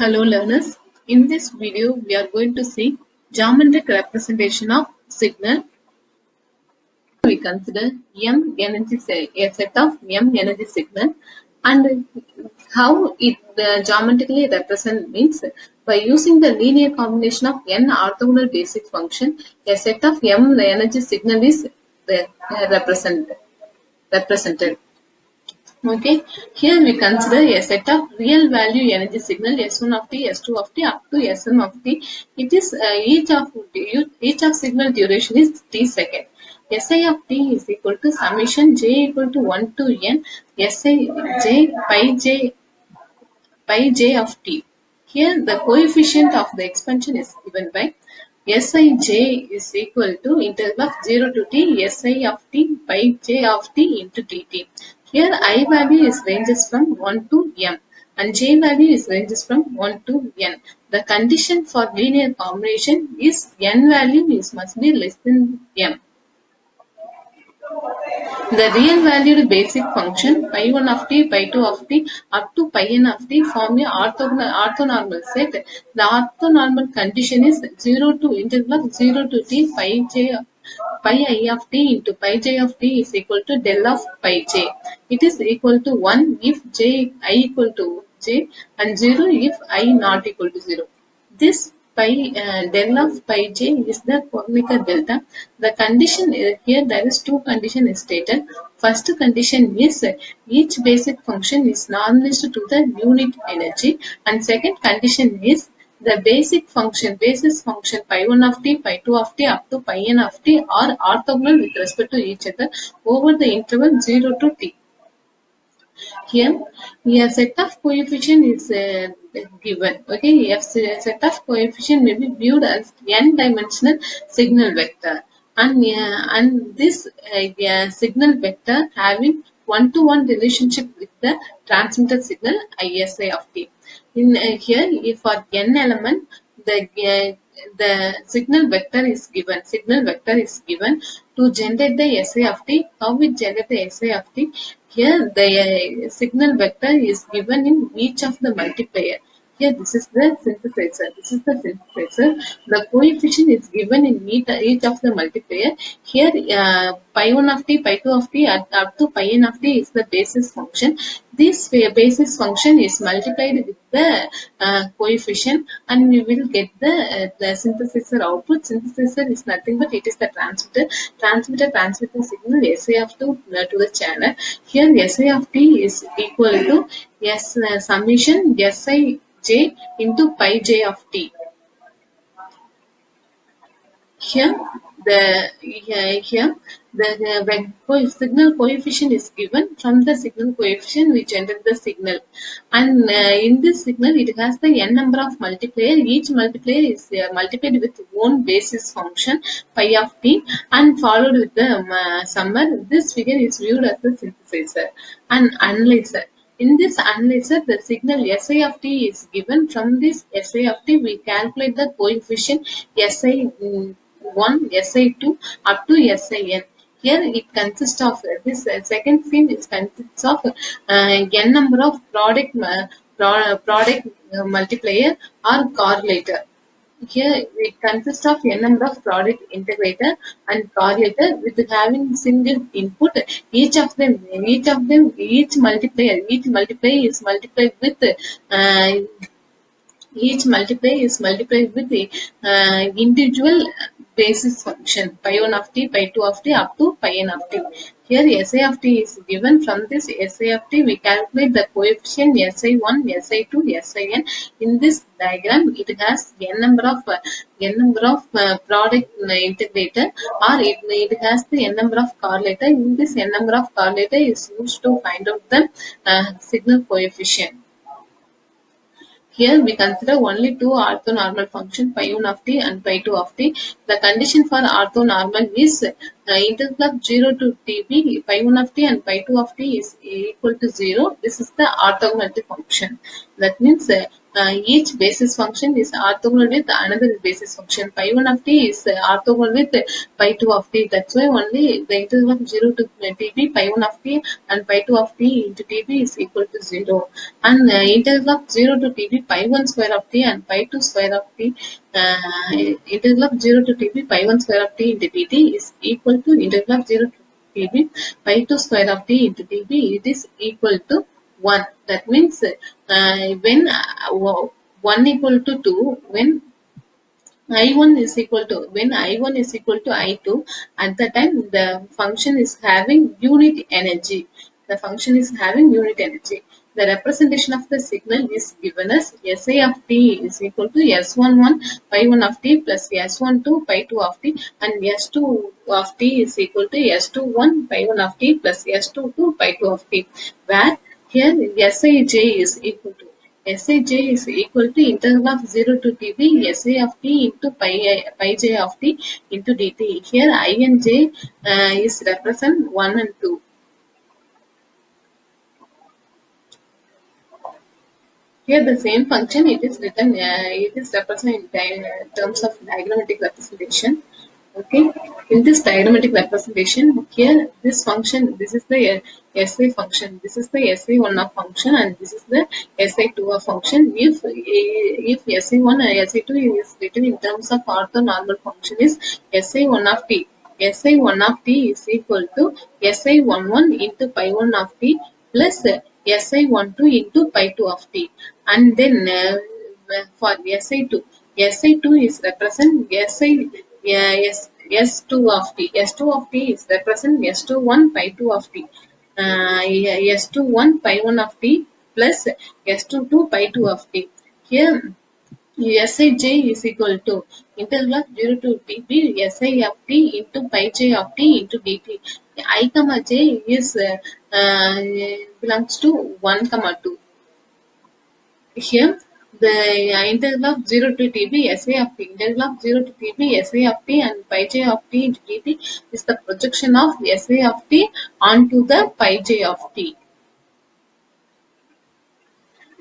Hello learners, in this video we are going to see geometric representation of signal. We consider a set of m energy signal, and how it geometrically represent means by using the linear combination of n orthogonal basic function, a set of m energy signal is represented. Okay, here we consider a set of real value energy signal S1 of t, S2 of t up to Sm of t. It is each of signal duration is t second. Si of t is equal to summation j equal to 1 to n Si j of t. Here the coefficient of the expansion is given by Sij is equal to integral of 0 to t Si of t pi j of t into dt. Here I value is ranges from 1 to m and j value is ranges from 1 to n. The condition for linear combination is n value is must be less than m. The real valued basic function pi 1 of t, pi 2 of t up to pi n of t form a orthonormal set. The orthonormal condition is 0 to integral of 0 to t pi I of t into pi j of t is equal to del of pi j. It is equal to 1 if j I equal to j and 0 if I not equal to 0. This del of pi j is the Kronecker delta. The condition here there is two condition is stated. First condition is each basic function is normalized to the unit energy, and second condition is the basis function pi 1 of t, pi 2 of t up to pi n of t are orthogonal with respect to each other over the interval 0 to t. Here, a set of coefficient is given. Okay, a set of coefficient may be viewed as n-dimensional signal vector, and this signal vector having one-to-one relationship with the transmitted signal ISI of t. In here, if for n element, the signal vector is given. Signal vector is given to generate the SI of t. How we generate the SI of t? Here the signal vector is given in each of the multiplier. Here this is the synthesizer. This is the synthesizer. The coefficient is given in each of the multiplier. Here pi 1 of t, pi 2 of t up to pi n of t is the basis function. This basis function is multiplied with the coefficient, and we will get the synthesizer output. Synthesizer is nothing but it is the transmitter signal SI of to the channel. Here SI of t is equal to summation Si j into pi j of t. Here the signal coefficient is given. From the signal coefficient we generate the signal, and in this signal it has the n number of multiplier. Each multiplier is multiplied with one basis function pi of t and followed with the summer. This figure is viewed as the synthesizer and analyzer. In this analyzer, the signal Si of t is given. From this Si of t, we calculate the coefficient Si1, Si2 up to Sin. Here it consists of this second field is consists of n number of product multiplier or correlator. Here it consists of n number of product integrator and correlator with having single input. Each multiplier is multiplied with uh, each multiplier is multiplied with the individual basis function pi 1 of t, pi 2 of t up to pi n of t. Here Si of t is given. From this Si of t we calculate the coefficient Si1, Si2, Sin. In this diagram it has n number of product integrator, or it has the n number of correlator. In this n number of correlator is used to find out the signal coefficient. Here we consider only two orthonormal functions pi 1 of t and pi 2 of t. The condition for orthonormal is integral of 0 to tb pi 1 of t and pi 2 of t is equal to 0. This is the orthogonality function. That means each basis function is orthogonal with another basis function. Pi 1 of t is orthogonal with pi 2 of t. That's why only the integral of 0 to tb pi 1 of t and pi 2 of t into tb is equal to 0. And integral of 0 to tb pi 1 square of t and pi 2 square of t, integral of 0 to tb pi 1 square of t into dt is equal to integral of 0 to tb pi 2 square of t into tb. It is equal to 1. That means when 1 equal to 2, when I1 is equal to I2, at the time the function is having unit energy. The function is having unit energy. The representation of the signal is given as Si of t is equal to S11 pi 1 of t plus S12 pi 2 of t, and S2 of t is equal to S21 pi 1 of t plus S22 pi 2 of t, where here Sij is equal to Sij is equal to integral of 0 to tb Sa of t into pi j of t into dt. Here I and j is represent 1 and 2. Here the same function, it is written, it is represented in terms of diagrammatic representation. Okay, in this diagrammatic representation, here this function, this is the SA function, this is the SA1 of function, and this is the SA2 of function. If SA1 and SA2 is written in terms of orthonormal function, is SA1 of t. SA1 of t is equal to SA11 into pi 1 of t plus Si12 into pi 2 of t, and then for Si2, Si2 is represent S2 of t. S2 of t is represent S21 pi 2 of t. S21 pi 1 of t plus S22 pi 2 of t. Here Sij is equal to integral of 0 to dp Si of t into pi j of t into dt. I comma j is belongs to 1 comma 2. Here the integral of 0 to tb Sa of t, integral of 0 to tb Sa of t and pi j of t into dt is the projection of Sa of t onto the pi j of t.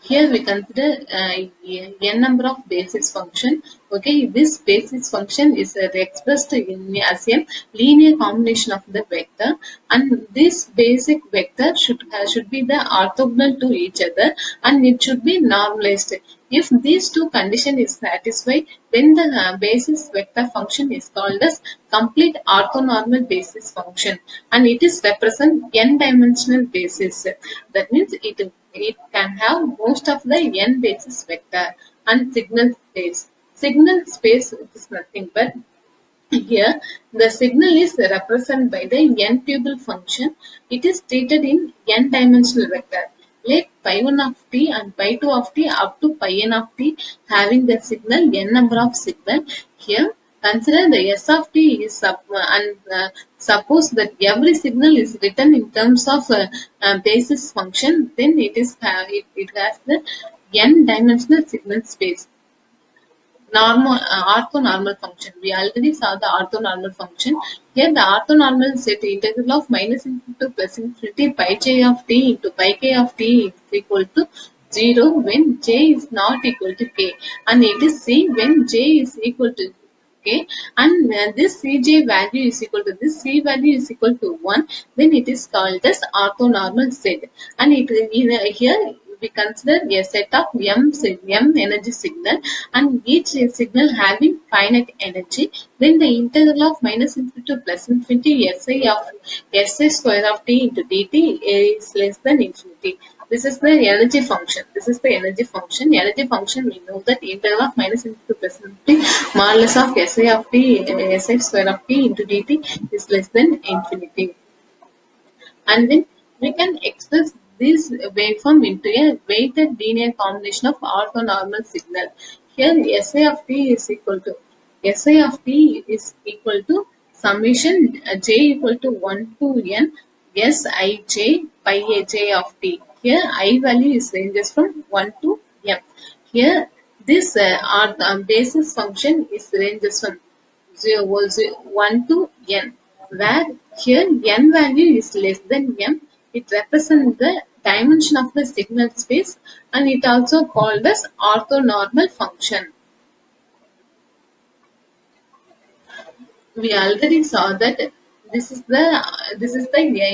Here we consider n number of basis function. Okay, this basis function is expressed as a linear combination of the vector, and this basic vector should be the orthogonal to each other, and it should be normalized. If these two conditions is satisfied, then the basis vector function is called as complete orthonormal basis function, and it is represent n-dimensional basis. That means it can have most of the n basis vector and signal space. Signal space is nothing but here the signal is represented by the n-tuple function. It is treated in n-dimensional vector. Let pi 1 of t and pi 2 of t up to pi n of t having the signal n number of signal. Here consider the s of t is and suppose that every signal is written in terms of basis function, then it has the n dimensional signal space. Orthonormal function. We already saw the orthonormal function. Here the orthonormal set integral of minus infinity to plus infinity pi j of t into pi k of t is equal to 0 when j is not equal to k, and it is c when j is equal to k, and this cj value is equal to this c value is equal to 1, then it is called as orthonormal set. And here we consider a set of m energy signal, and each signal having finite energy. Then the integral of minus infinity to plus infinity si square of t into dt is less than infinity. This is the energy function. This is the energy function. Energy function, we know that integral of minus infinity to plus infinity modulus of si of t si square of t into dt is less than infinity. And then we can express this waveform into a weighted linear combination of orthonormal signal. Here Si of t is equal to summation j equal to 1 to n Sij pi aj of t. Here I value is ranges from 1 to m. Here this basis function is ranges from 1 to n, where here n value is less than m. It represents the dimension of the signal space, and it also called as orthonormal function. We already saw that this is the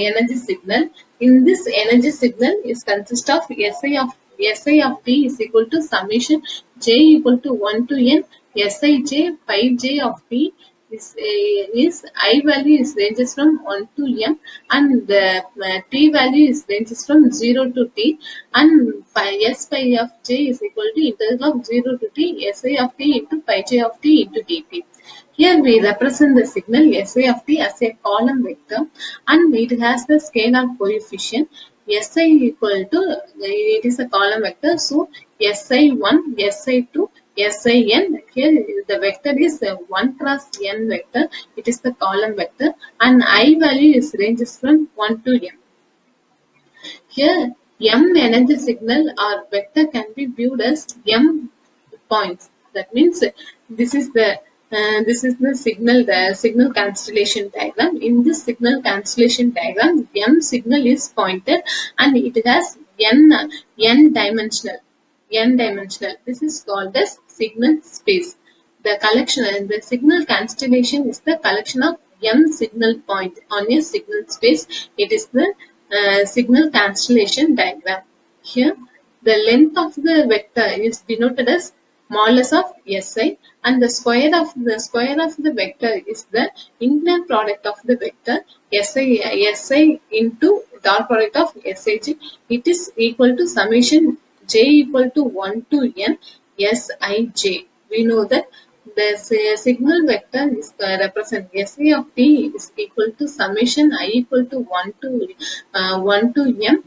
energy signal. In this energy signal is consist of Si of t is equal to summation j equal to 1 to n Sij pi j of t is I value is ranges from 1 to m, and the t value is ranges from 0 to t, and pi of j is equal to integral of 0 to t Si of t into pi j of t into dt. Here we represent the signal Si of t as a column vector, and it has the scalar coefficient Si equal to, it is a column vector, so Si1, Si2, Sin. Here the vector is a 1 cross n vector, it is the column vector, and I value is ranges from 1 to m. Here, m energy signal or vector can be viewed as m points. That means this is the signal constellation diagram. In this signal constellation diagram, m signal is pointed and it has n dimensional. This is called as signal space. The signal constellation is the collection of m signal point on a signal space. It is the signal constellation diagram. Here, the length of the vector is denoted as modulus of Si, and the square of the vector is the integral product of the vector Si into dot product of Sij. It is equal to summation j equal to 1 to n Sij. We know that the signal vector is represent Si of t is equal to summation I equal to 1 to m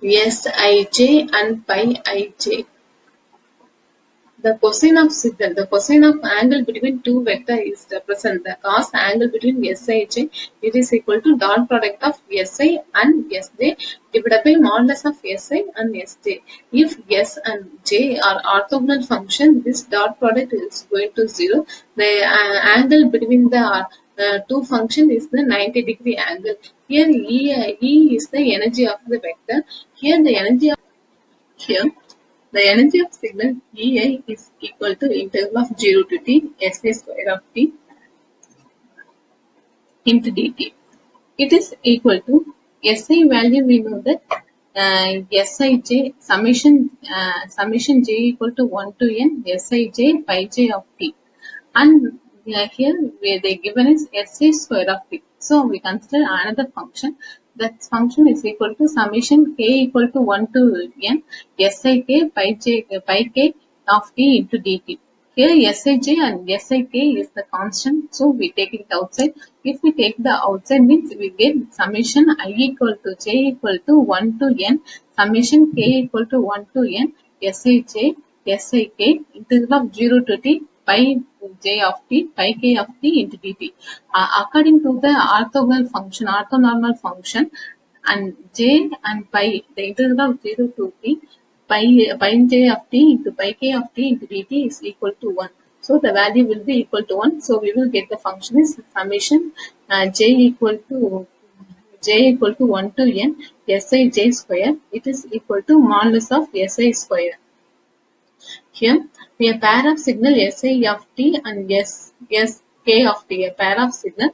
Sij and pi ij. The cosine of angle between two vector is represent the cos angle between Sij. It is equal to dot product of Si and Sj divided by modulus of Si and Sj. If S and J are orthogonal function, this dot product is going to 0. The angle between the two function is the 90-degree angle. Here E is the energy of the vector. Here the energy of signal Ei is equal to integral of 0 to t Sa square of t into dt. It is equal to Si value. We know that Sij summation j equal to 1 to n Sij pi j of t, and here where they given is Sa square of t. So we consider another function. That function is equal to summation k equal to 1 to n Sik pi k of t into dt. Here Sij and Sik is the constant, so we take it outside. If we take the outside means we get summation I equal to j equal to 1 to n summation k equal to 1 to n Sij Sik integral of 0 to t pi j of t pi k of t into dt. According to the orthonormal function, and j and pi, the integral of 0 to t pi j of t into pi k of t into dt is equal to 1. So the value will be equal to 1. So we will get the function is summation j equal to 1 to n Sij square. It is equal to modulus of Si square. Here, we have a pair of signal Si of t and Sk of t, a pair of signal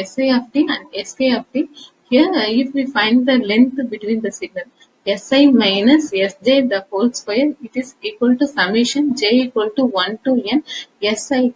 Si of t and Sk of t. Here, if we find the length between the signal Si minus Sj the whole square, it is equal to summation j equal to 1 to n Sik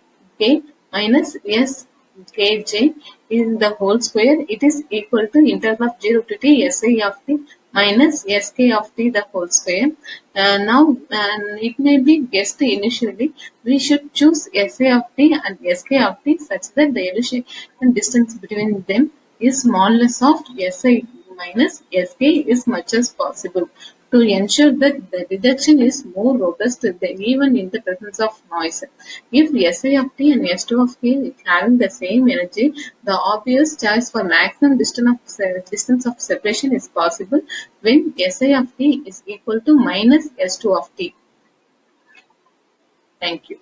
minus Skj in the whole square. It is equal to integral of 0 to t Si of t minus Sk of t the whole square. Now, it may be guessed initially, we should choose Sa of t and Sk of t such that the elevation distance between them is modulus of Si minus Sk is much as possible to ensure that the detection is more robust than even in the presence of noise. If Si of t and S2 of t is having the same energy, the obvious choice for maximum distance of separation is possible when Si of t is equal to minus S2 of t. Thank you.